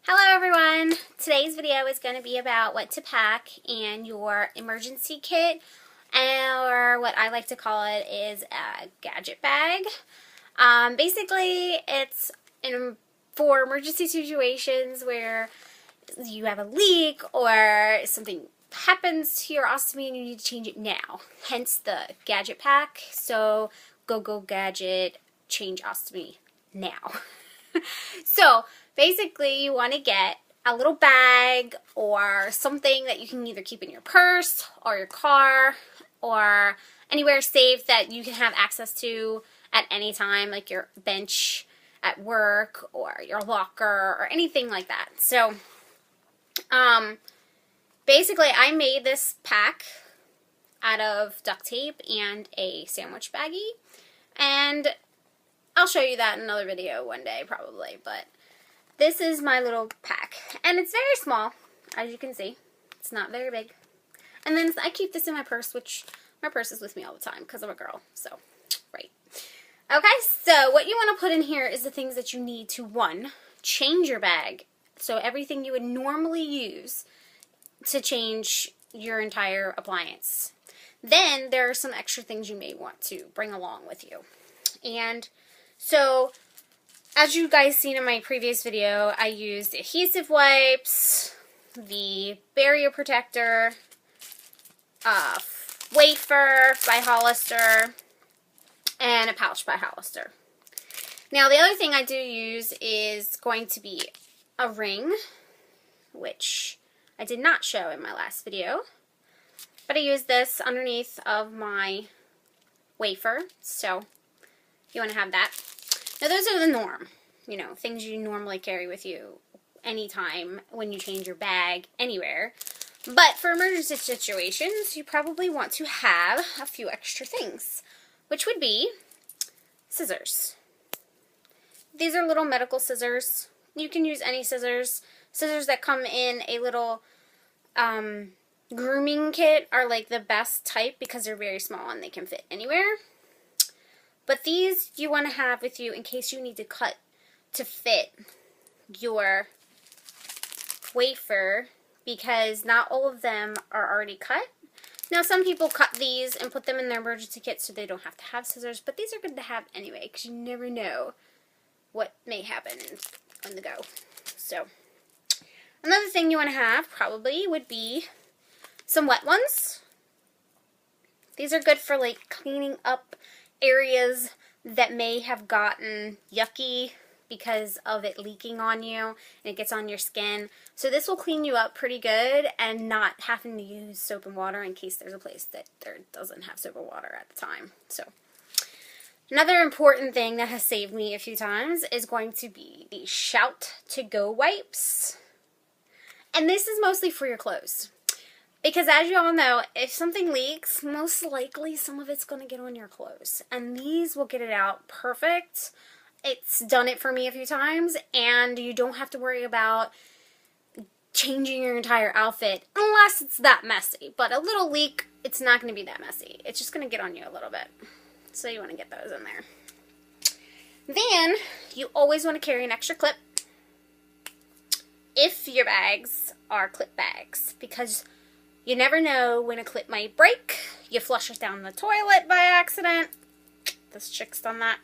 Hello everyone! Today's video is going to be about what to pack in your emergency kit, or what I like to call it is a gadget bag. Basically, it's for emergency situations where you have a leak or something happens to your ostomy and you need to change it now. Hence the gadget pack. So go gadget, change ostomy now. So basically you want to get a little bag or something that you can either keep in your purse or your car or anywhere safe that you can have access to at any time, like your bench at work or your locker or anything like that. So basically I made this pack out of duct tape and a sandwich baggie, and I'll show you that in another video one day probably, but this is my little pack, and it's very small, as you can see. It's not very big. And then I keep this in my purse, which my purse is with me all the time because I'm a girl, so, right. Okay, so what you want to put in here is the things that you need to, one, change your bag. So everything you would normally use to change your entire appliance. Then there are some extra things you may want to bring along with you. And so, as you guys seen in my previous video, I used adhesive wipes, the barrier protector, wafer by Hollister, and a pouch by Hollister. Now the other thing I do use is going to be a ring, which I did not show in my last video, but I used this underneath of my wafer, so you want to have that. Now those are the norm, you know, things you normally carry with you anytime when you change your bag anywhere. But for emergency situations, you probably want to have a few extra things, which would be scissors. These are little medical scissors. You can use any scissors. Scissors that come in a little grooming kit are like the best type because they're very small and they can fit anywhere. But these you want to have with you in case you need to cut to fit your wafer, because not all of them are already cut. Now some people cut these and put them in their emergency kit so they don't have to have scissors, but these are good to have anyway because you never know what may happen on the go. So another thing you want to have probably would be some wet ones. These are good for like cleaning up areas that may have gotten yucky because of it leaking on you and it gets on your skin. So this will clean you up pretty good and not having to use soap and water in case there's a place that there doesn't have soap and water at the time. So another important thing that has saved me a few times is going to be the Shout to Go wipes. And this is mostly for your clothes. Because as you all know, if something leaks, most likely some of it's going to get on your clothes. And these will get it out perfect. It's done it for me a few times, and you don't have to worry about changing your entire outfit unless it's that messy. But a little leak, it's not going to be that messy. It's just going to get on you a little bit. So you want to get those in there. Then, you always want to carry an extra clip if your bags are clip bags, because you never know when a clip might break. You flush it down the toilet by accident. This chick's done that.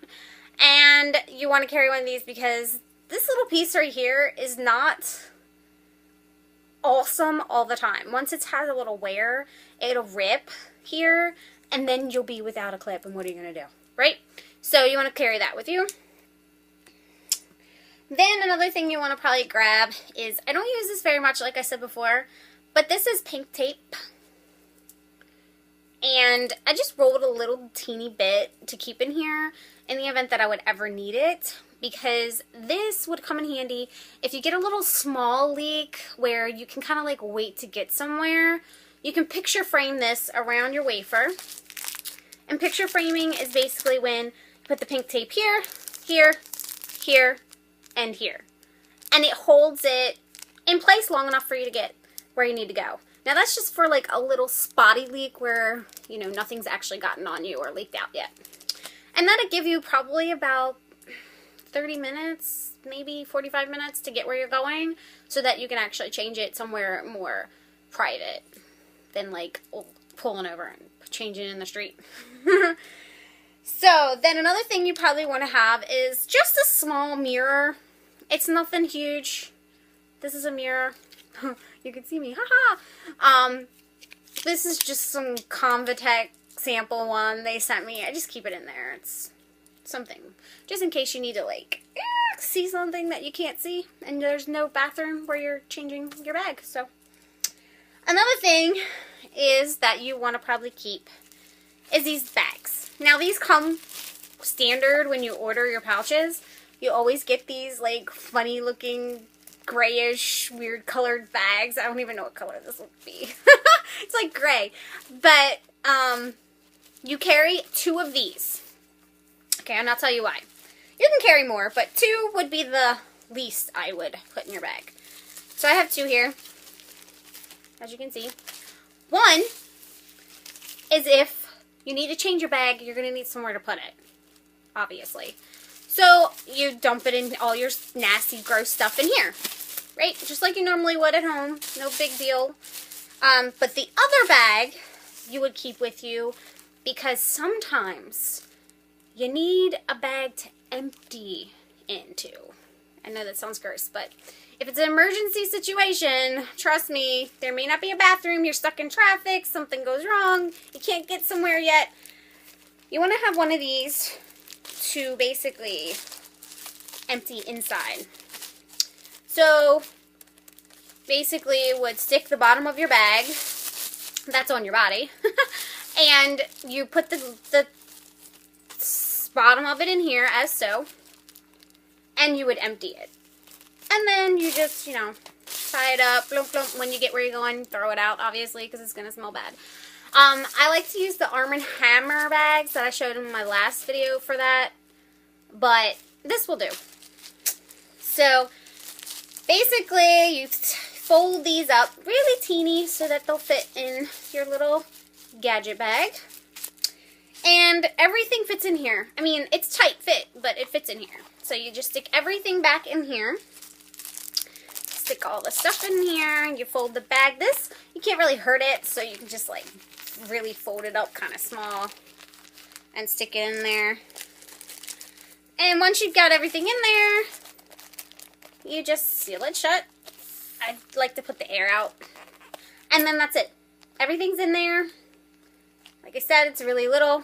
And you want to carry one of these because this little piece right here is not awesome all the time. Once it's had a little wear, it'll rip here, and then you'll be without a clip, and what are you going to do, right? So you want to carry that with you. Then another thing you want to probably grab is, I don't use this very much like I said before, but this is pink tape, and I just rolled a little teeny bit to keep in here in the event that I would ever need it, because this would come in handy if you get a little small leak where you can kind of like wait to get somewhere. You can picture frame this around your wafer, and picture framing is basically when you put the pink tape here, here, here, and here, and it holds it in place long enough for you to get where you need to go. Now that's just for like a little spotty leak where, you know, nothing's actually gotten on you or leaked out yet. And that'll give you probably about 30 minutes, maybe 45 minutes to get where you're going, so that you can actually change it somewhere more private than like pulling over and changing in the street. So then another thing you probably want to have is just a small mirror. It's nothing huge. This is a mirror. You can see me, haha. This is just some Convatec sample one they sent me. I just keep it in there. It's something, just in case you need to like see something that you can't see, and there's no bathroom where you're changing your bag. So another thing is that you want to probably keep is these bags. Now these come standard when you order your pouches. You always get these like funny looking grayish weird colored bags. I don't even know what color this would be. It's like gray. But you carry 2 of these. Okay, and I'll tell you why. You can carry more, but 2 would be the least I would put in your bag. So I have 2 here, as you can see. One is if you need to change your bag, you're going to need somewhere to put it, obviously. So you dump it in all your nasty, gross stuff in here, right? Just like you normally would at home. No big deal. But the other bag you would keep with you because sometimes you need a bag to empty into. I know that sounds gross, but if it's an emergency situation, trust me, there may not be a bathroom, you're stuck in traffic, something goes wrong, you can't get somewhere yet. You want to have one of these to basically empty inside. So basically you would stick the bottom of your bag, that's on your body, and you put the bottom of it in here as so, and you would empty it. And then you just, you know, tie it up, blump, blump. When you get where you're going, throw it out, obviously, because it's going to smell bad. I like to use the Arm & Hammer bags that I showed in my last video for that, but this will do. So, basically, you fold these up really teeny so that they'll fit in your little gadget bag. And everything fits in here. I mean, it's tight fit, but it fits in here. So you just stick everything back in here. Stick all the stuff in here. You fold the bag. This, you can't really hurt it, so you can just like really fold it up kind of small and stick it in there. And once you've got everything in there, you just seal it shut. I like to put the air out. And then that's it. Everything's in there. Like I said, it's really little.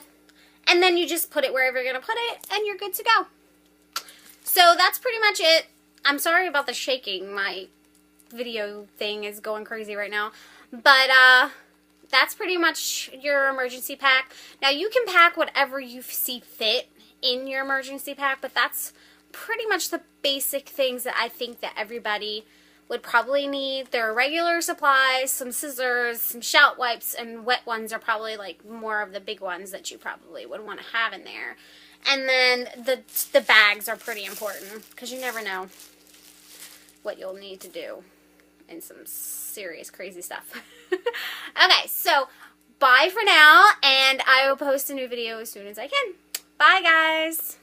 And then you just put it wherever you're going to put it, and you're good to go. So that's pretty much it. I'm sorry about the shaking. My video thing is going crazy right now. But that's pretty much your emergency pack. Now you can pack whatever you see fit in your emergency pack, but that's pretty much the basic things that I think that everybody would probably need. There are regular supplies, some scissors, some shout wipes, and wet ones are probably like more of the big ones that you probably would want to have in there. And then the bags are pretty important because you never know what you'll need to do in some serious crazy stuff. Okay, so bye for now, and I will post a new video as soon as I can. Bye, guys!